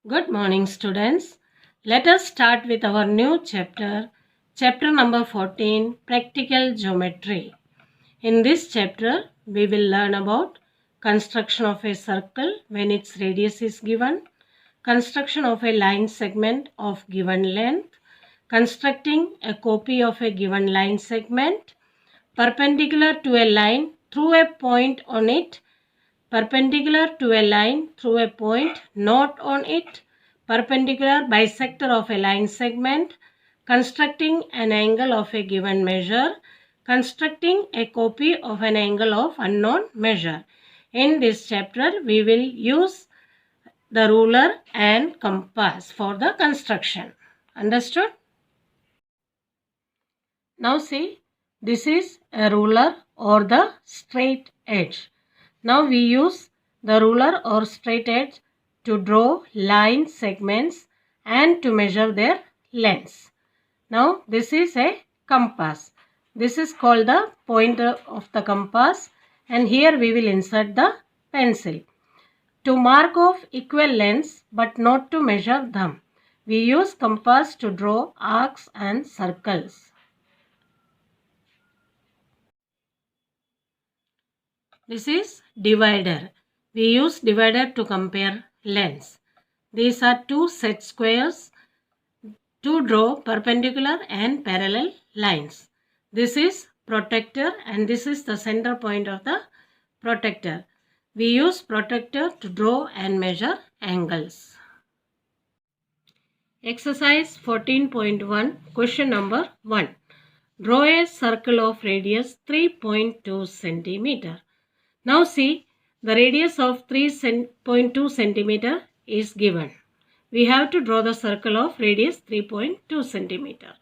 Good morning, students. Let us start with our new chapter number 14, Practical Geometry. In this chapter, we will learn about construction of a circle when its radius is given, construction of a line segment of given length, constructing a copy of a given line segment, perpendicular to a line through a point on it, perpendicular to a line through a point not on it, perpendicular bisector of a line segment, constructing an angle of a given measure, constructing a copy of an angle of unknown measure. In this chapter, we will use the ruler and compass for the construction. Understood? Now see, this is a ruler or the straight edge. Now we use the ruler or straight edge to draw line segments and to measure their lengths. Now this is a compass. This is called the pointer of the compass, and here we will insert the pencil. To mark off equal lengths but not to measure them, we use compass to draw arcs and circles. This is divider. We use divider to compare lengths. These are two set squares to draw perpendicular and parallel lines. This is protractor and this is the center point of the protractor. We use protractor to draw and measure angles. Exercise 14.1, question number 1. Draw a circle of radius 3.2 centimeter. Now see, the radius of 3.2 centimeter is given. We have to draw the circle of radius 3.2 centimeter.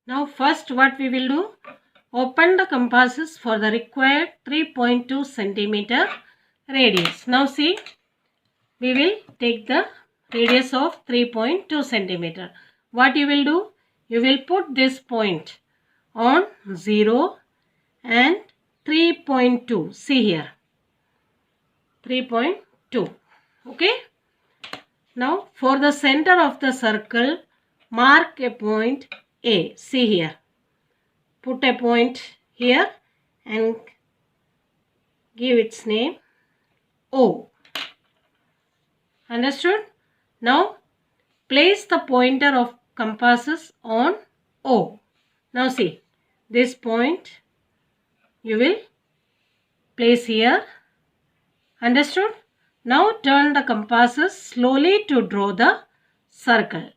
Now first what we will do? Open the compasses for the required 3.2 centimeter radius. Now see, we will take the radius of 3.2 centimeter. What you will do? You will put this point on 0 and 3.2. See here, 3.2. Okay. Now for the center of the circle, mark a point A. See here. Put a point here and give its name O. Understood? Now place the pointer of compasses on O. Now see, this point you will place here. Understood? Now turn the compasses slowly to draw the circle.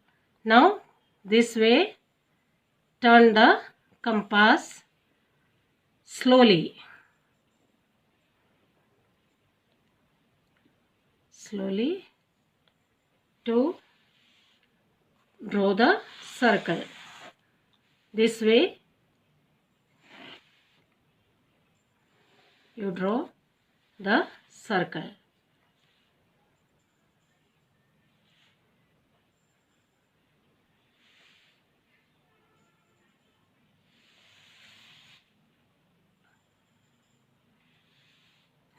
Now this way turn the compass slowly. Slowly to draw the circle. This way you draw the circle.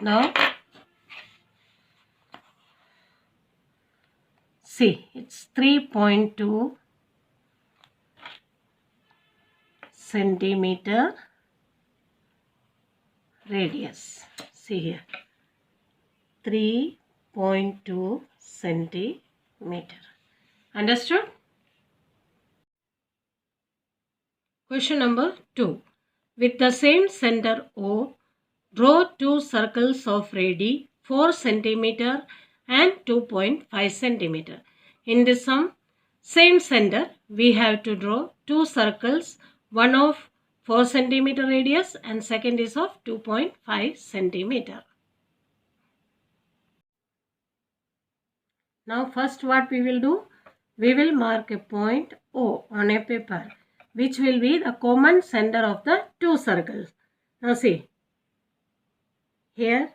Now see, it's 3.2 centimeter radius. See here, 3.2 centimeter. Understood? Question number 2. With the same center O, draw two circles of radii 4 centimeter and 2.5 centimeter. In the same center, we have to draw two circles, one of 4 centimeter radius and second is of 2.5 centimeter. Now first what we will do? We will mark a point O on a paper, which will be the common center of the two circles. Now see, here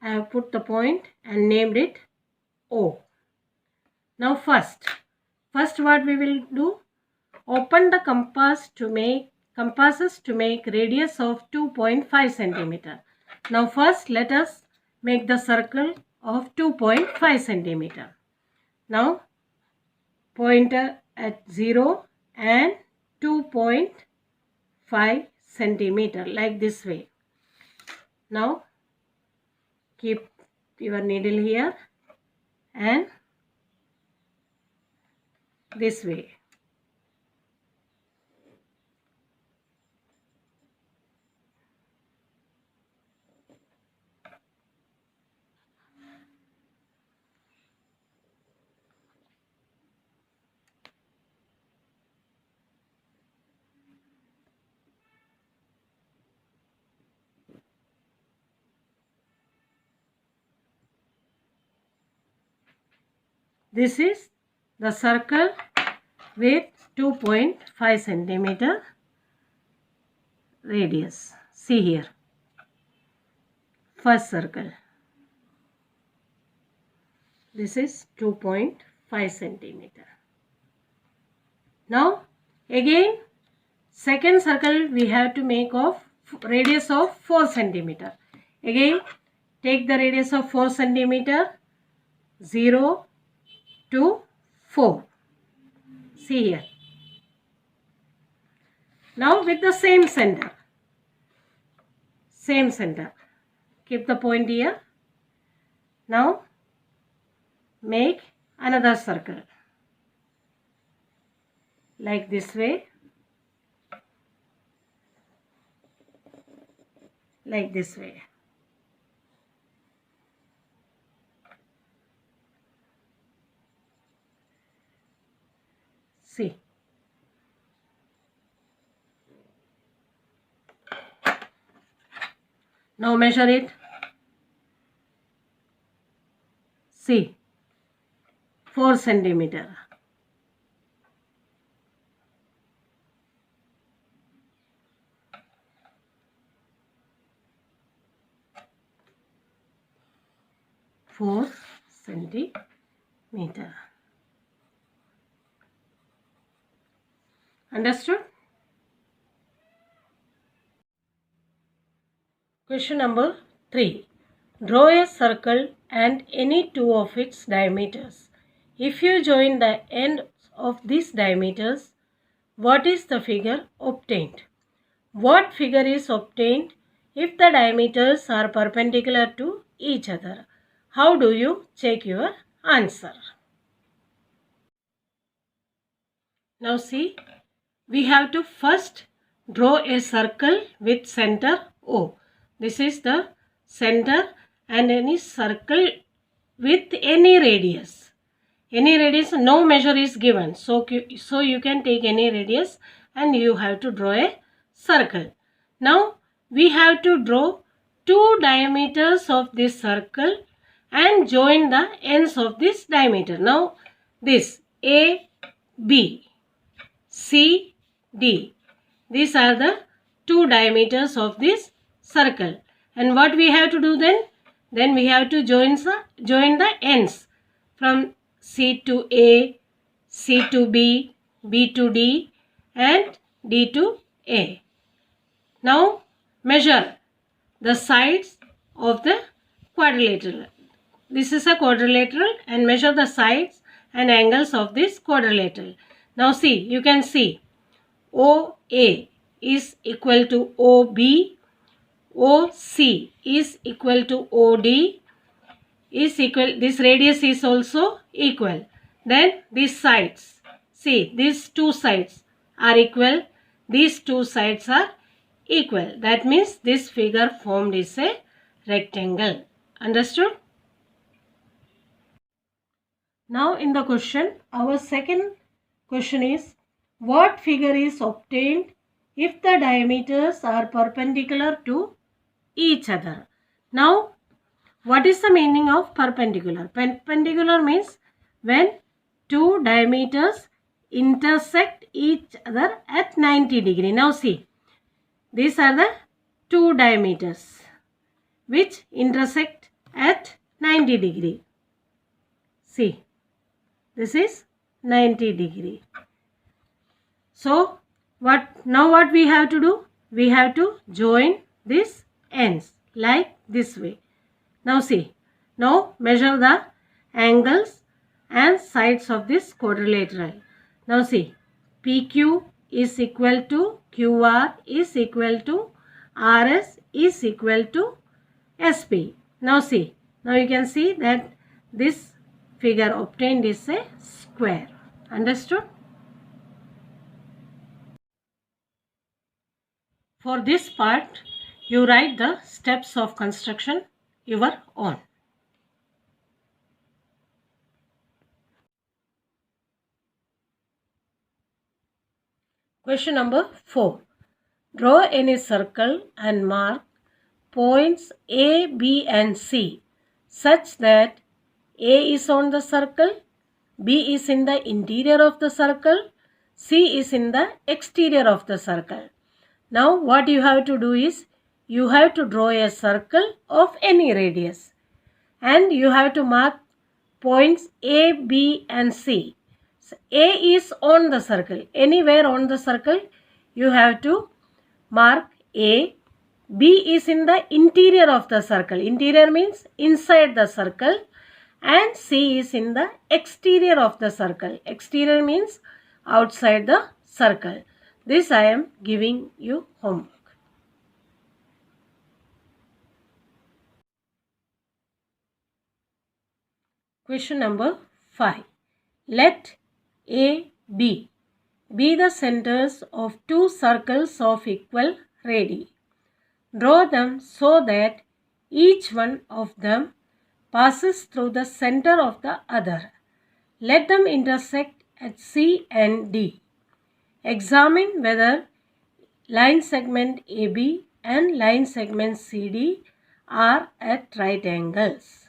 I have put the point and named it O. Now first what we will do? Open the compasses to make radius of 2.5 centimeter. Now first let us make the circle of 2.5 centimeter. Now pointer at 0 and 2.5 centimeter like this way. Now keep your needle here and this way. This is the circle with 2.5 centimeter radius. See here. First circle. This is 2.5 centimeter. Now again second circle we have to make of radius of 4 centimeter. Again take the radius of 4 centimeter, 0 to 4. See here. Now with the same center. Same center. Keep the point here. Now make another circle. Like this way. Like this way. See. Now measure it. See. 4 centimeter. Understood? Question number 3. Draw a circle and any two of its diameters. If you join the ends of these diameters, what is the figure obtained? What figure is obtained if the diameters are perpendicular to each other? How do you check your answer? Now see, we have to first draw a circle with center O. This is the center and any circle with any radius. Any radius, no measure is given. So you can take any radius and you have to draw a circle. Now we have to draw two diameters of this circle and join the ends of this diameter. Now this A, B, C, D. These are the two diameters of this circle. And what we have to do then? Then we have to join the ends from C to A, C to B, B to D and D to A. Now measure the sides of the quadrilateral. This is a quadrilateral and measure the sides and angles of this quadrilateral. Now see, you can see OA is equal to OB, OC is equal to OD, is equal, this radius is also equal. Then these sides, see these two sides are equal, these two sides are equal. That means this figure formed is a rectangle. Understood? Now in the question, our second question is, what figure is obtained if the diameters are perpendicular to each other? Now, what is the meaning of perpendicular? Perpendicular means when two diameters intersect each other at 90 degree. Now see, these are the two diameters which intersect at 90 degree. See, this is 90 degree. So, what we have to do? We have to join these ends like this way. Now see, now measure the angles and sides of this quadrilateral. Now see, PQ is equal to QR is equal to RS is equal to SP. Now see, now you can see that this figure obtained is a square. Understood? For this part, you write the steps of construction your own. Question number 4. Draw any circle and mark points A, B and C such that A is on the circle, B is in the interior of the circle, C is in the exterior of the circle. Now what you have to do is, you have to draw a circle of any radius and you have to mark points A, B and C. So A is on the circle. Anywhere on the circle you have to mark A. B is in the interior of the circle. Interior means inside the circle. And C is in the exterior of the circle. Exterior means outside the circle. This I am giving you homework. Question number 5. Let A, B be the centers of two circles of equal radii. Draw them so that each one of them passes through the center of the other. Let them intersect at C and D. Examine whether line segment AB and line segment CD are at right angles.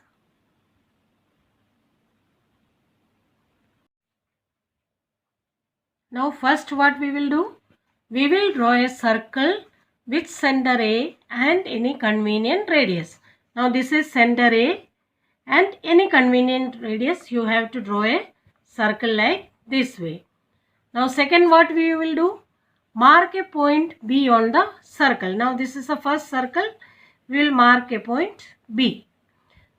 Now first what we will do? We will draw a circle with center A and any convenient radius. Now this is center A and any convenient radius you have to draw a circle like this way. Now second what we will do? Mark a point B on the circle. Now this is the first circle. We will mark a point B.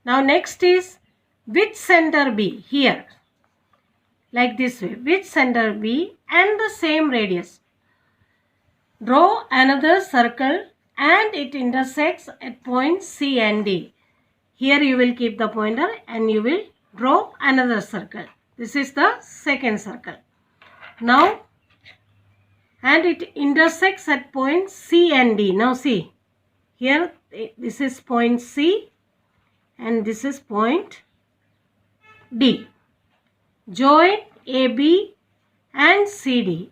Now next is with center B here. Like this way, with center B and the same radius. Draw another circle and it intersects at points C and D. Here you will keep the pointer and you will draw another circle. This is the second circle. Now, and it intersects at points C and D. Now see, here this is point C and this is point D. Join AB and CD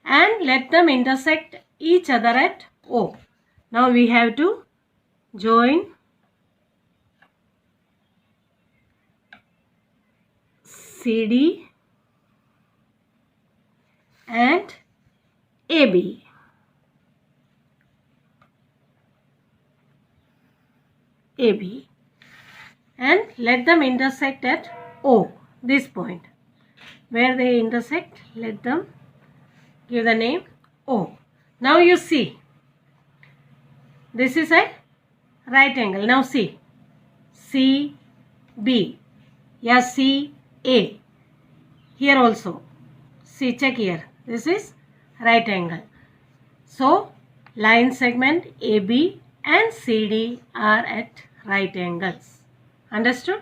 and let them intersect each other at O. Now we have to join CD and AB. AB and let them intersect at O, this point. Where they intersect, let them give the name O. Now you see, this is a right angle. Now see, CB, yeah, CA. Here also, see, check here. This is right angle. So, line segment AB and CD are at right angles. Understood?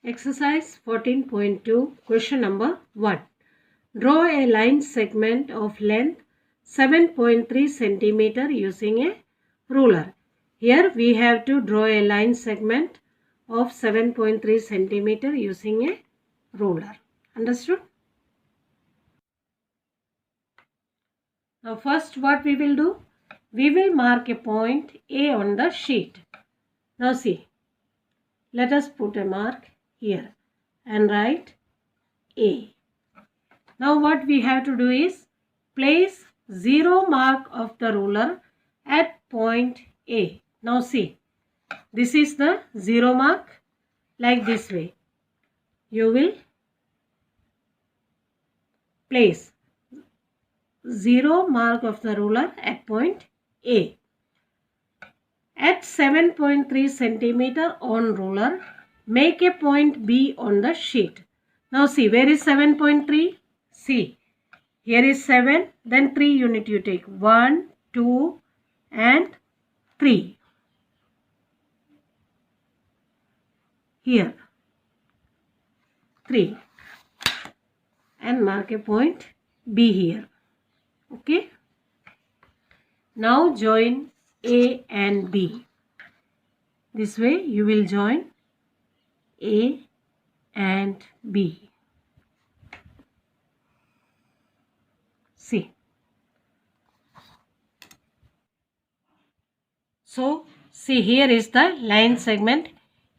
Exercise 14.2, question number 1. Draw a line segment of length 7.3 centimeter using a ruler. Here we have to draw a line segment of 7.3 centimeter using a ruler. Understood? Now first what we will do? We will mark a point A on the sheet. Now see, let us put a mark here and write A. Now what we have to do is place 0 mark of the ruler at point A. Now see, this is the 0 mark, like this way. You will place 0 mark of the ruler at point A. At 7.3 centimeter on ruler, make a point B on the sheet. Now see, where is 7.3? See, here is 7, then 3 unit you take. 1, 2 and 3. Here, 3. And mark a point B here. Okay. Now join A and B. This way you will join A and B. See. So, see, here is the line segment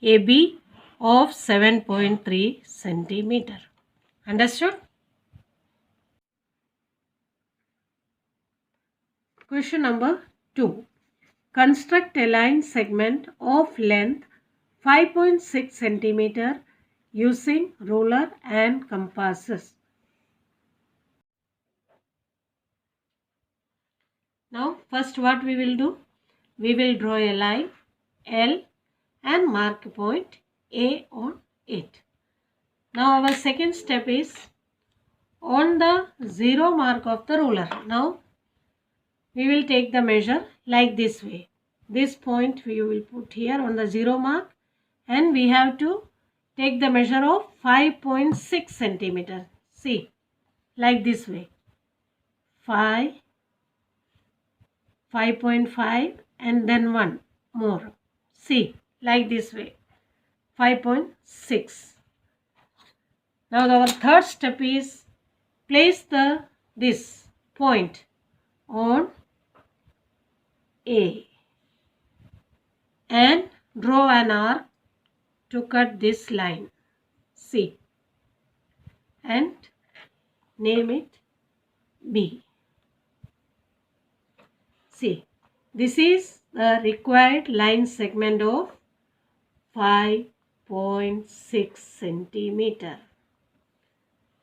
AB of 7.3 centimeter. Understood? Question number 2. Construct a line segment of length 5.6 centimeter using ruler and compasses. Now, first what we will do? We will draw a line L and mark a point A on it. Now, our second step is on the 0 mark of the ruler. Now, we will take the measure like this way. This point we will put here on the 0 mark, and we have to take the measure of 5.6 centimeter. See, like this way. 5.5 and then 1 more. See, like this way. 5.6. Now our third step is place this point on A and draw an arc to cut this line. C and name it B. See, this is the required line segment of 5.6 centimeter.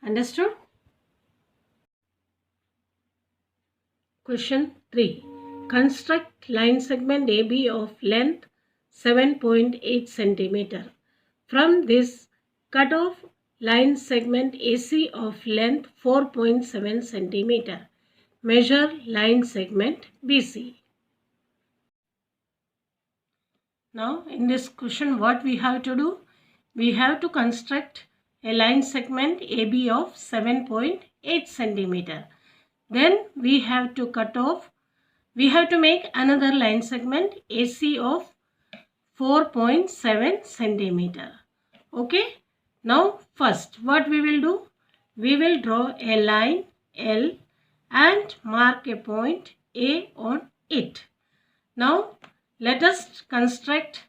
Understood? Question 3. Construct line segment AB of length 7.8 centimeter. From this, cut off line segment AC of length 4.7 centimeter. Measure line segment BC. Now, in this question, what we have to do? We have to construct a line segment AB of 7.8 centimeter. Then we have to cut off, we have to make another line segment AC of 4.7 centimeter. Okay. Now, first, what we will do? We will draw a line L and mark a point A on it. Now, let us construct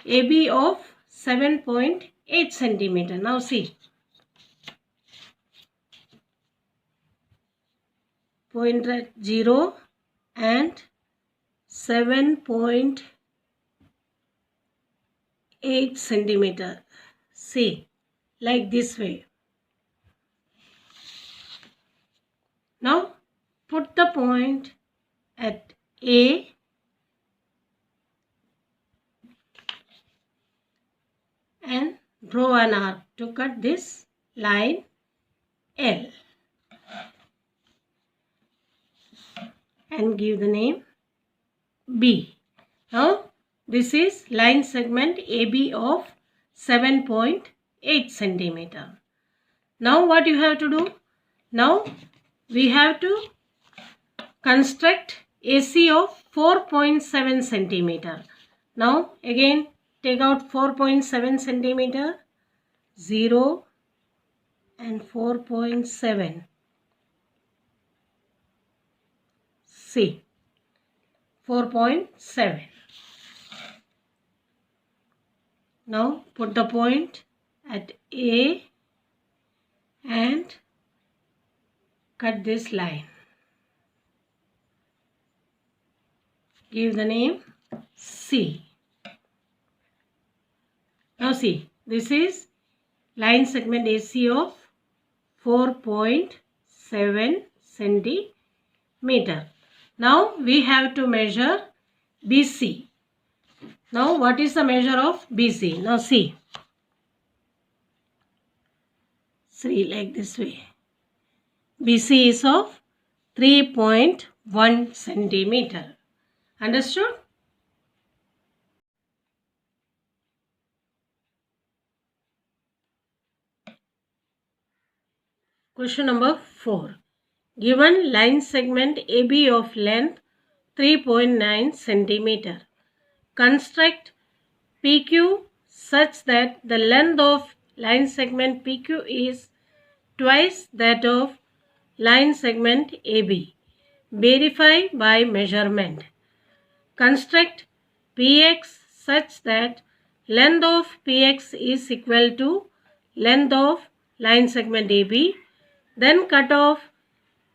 AB of 7.8 centimeter. Now see, point at 0 and 7.8 centimeter. See, like this way. Now, put the point at A and draw an arc to cut this line L and give the name B. Now, this is line segment AB of 7.8 centimeter. Now, what you have to do? Now, we have to construct AC of 4.7 centimeter. Now, again, take out 4.7 centimeter, 0 and 4.7. See, 4.7. Now, put the point at A and cut this line. Give the name C. Now see, this is line segment AC of 4.7 centimeter. Now we have to measure BC. Now what is the measure of BC? Now see like this way. BC is of 3.1 centimeter. Understood? Question number 4. Given line segment AB of length 3.9 centimeter. Construct PQ such that the length of line segment PQ is twice that of line segment AB. Verify by measurement. Construct PX such that length of PX is equal to length of line segment AB. Then cut off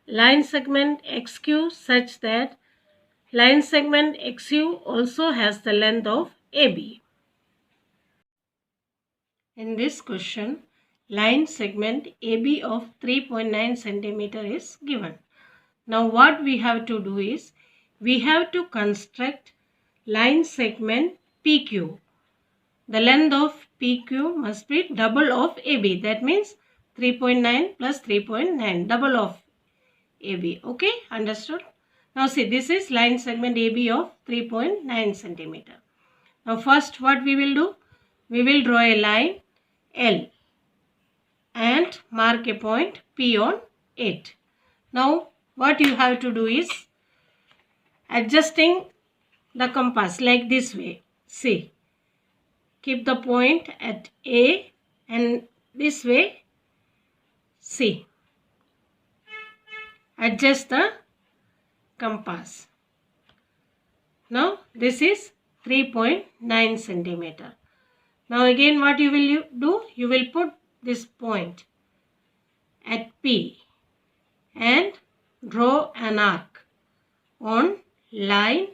line segment XQ such that line segment XU also has the length of AB. In this question, line segment AB of 3.9 centimeter is given. Now what we have to do is, we have to construct line segment PQ. The length of PQ must be double of AB. That means 3.9 plus 3.9, double of AB. Okay, understood? Now see, this is line segment AB of 3.9 centimeter. Now first what we will do? We will draw a line L and mark a point P on it. Now what you have to do is adjusting the compass like this way. See, keep the point at A and this way. See, adjust the compass. Now this is 3.9 centimeter. Now again what you will do? You will put this point at P and draw an arc on line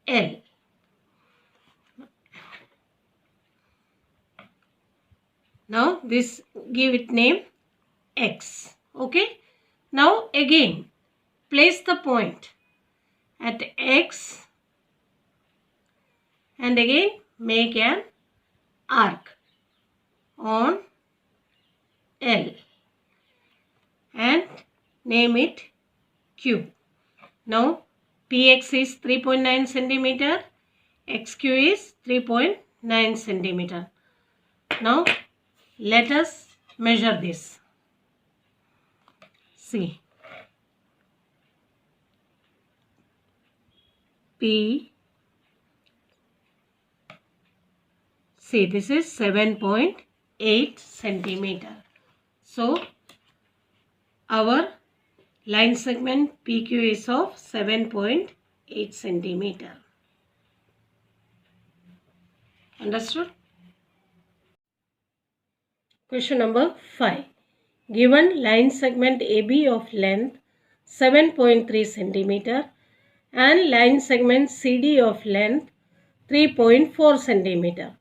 L. Now this, give it name X. Okay. Now again place the point at X and again make an arc on L and name it Q. Now PX is 3.9 centimeter, XQ is 3.9 centimeter. Now let us measure this. See, P, see this is 7.8 centimeter. So our line segment PQ is of 7.8 centimeter. Understood? Question number 5. Given line segment AB of length 7.3 centimeter and line segment CD of length 3.4 centimeter.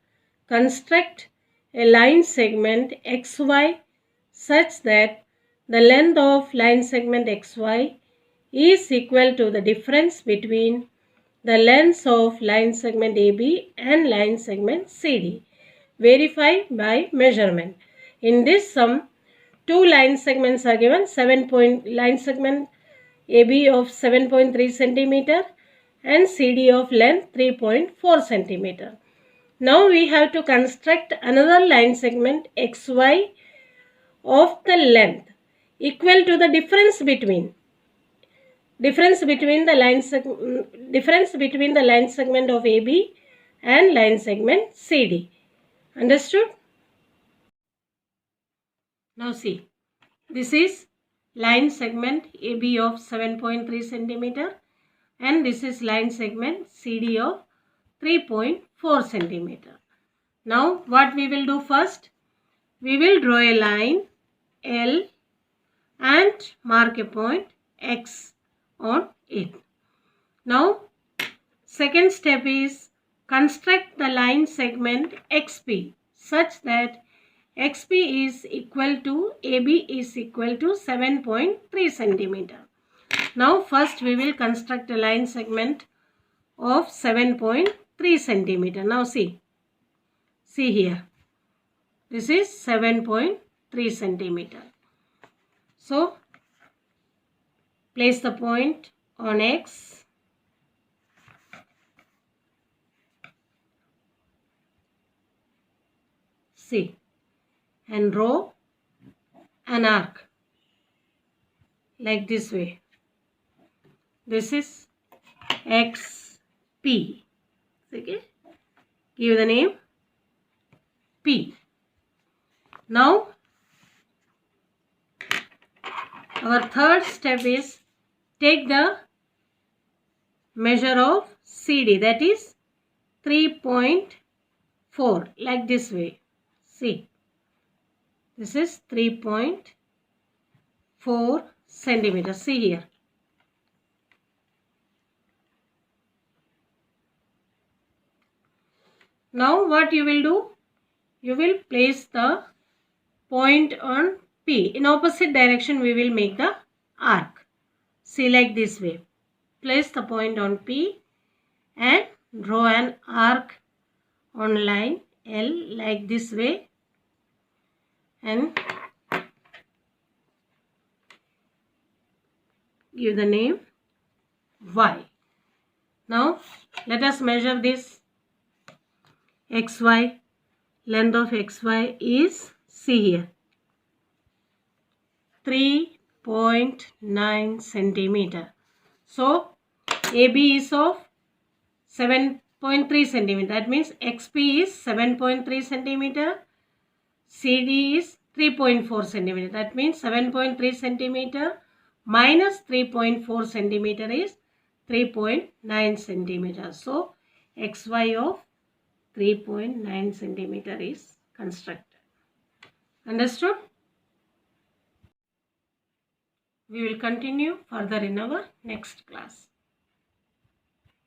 Construct a line segment XY such that the length of line segment XY is equal to the difference between the lengths of line segment AB and line segment CD. Verify by measurement. In this sum, two line segments are given. Line segment AB of 7.3 centimeter and CD of length 3.4 centimeter. Now we have to construct another line segment XY of the length equal to the difference between the line segment of AB and line segment CD. Understood? Now see, this is line segment AB of 7.3 centimeter and this is line segment CD of 3.4 centimeter. Now what we will do first? We will draw a line L and mark a point X on it. Now second step is construct the line segment XP such that XP is equal to AB is equal to 7.3 centimeter. Now first we will construct a line segment of 7.3 centimeter. Now see here. This is 7.3 centimeter. So place the point on X. See, and draw an arc like this way. This is XP. Okay, give the name P. Now our third step is take the measure of CD, that is 3.4, like this way. See, this is 3.4 centimeters. See here. Now what you will do? You will place the point on P. In opposite direction we will make the arc. See, like this way. Place the point on P and draw an arc on line L like this way, and give the name Y. Now let us measure this XY. Length of XY is, see here, 3.9 centimeter. So AB is of 7.3 centimeter. That means XP is 7.3 centimeter. CD is 3.4 centimeter. That means 7.3 centimeter minus 3.4 centimeter is 3.9 centimeter. So XY of 3.9 centimeter is constructed. Understood? We will continue further in our next class.